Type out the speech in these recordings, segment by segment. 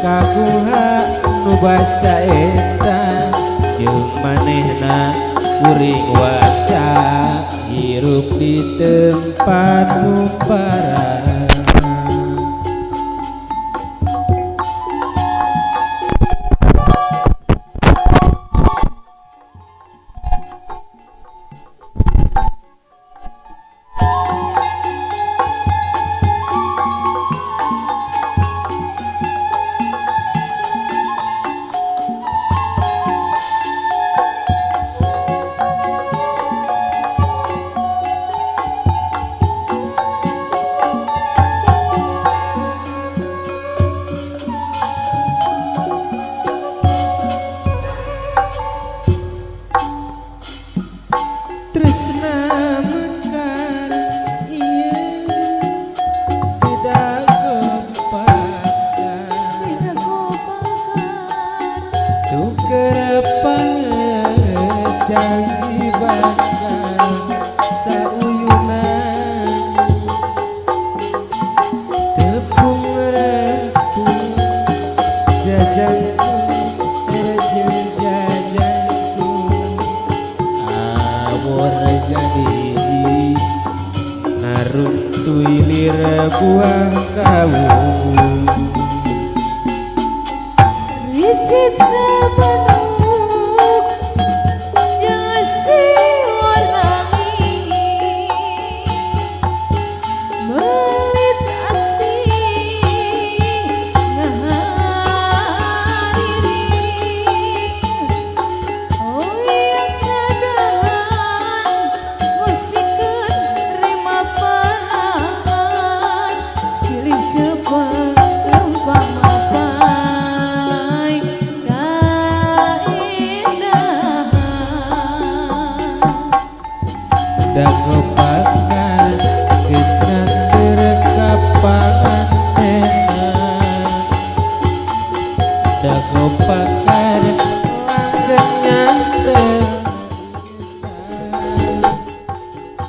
kaguha nu basa eta jeung manehna kuring waca hirup di tempat nu parah. Tresna mekar ieu tidak gopakar tuker janji bakal sauyunan tepung repung jajanku rejeng jajanku awor jadi naruntui lira buah kawung Licit benuk jasi warnai melit asih ngahariri oh yang ngadahan musikeun rima pangan silih jebak lempang mapai kaindahan dagopakan geus terekapangan enak dagopakan langgeng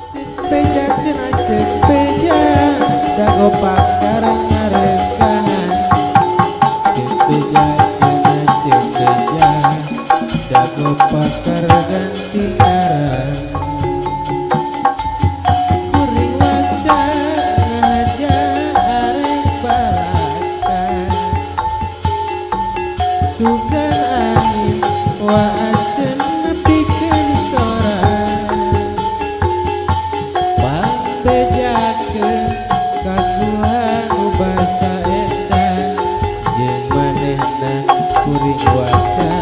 cepejak cenah cepejak dagopakar ngarekahan cepejak cenah cepejak dagopakar ganti arah kuring waca ngahaja arek balakan sugan angin waaseun nepikeun soran pangbejakeun kaguhan nu basa eta jeung manehna kuring waca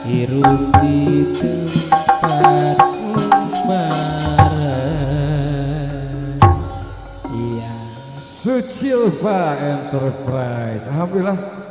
hirup di tempat umbaran. Iya, Sucilva Enterprise. Alhamdulillah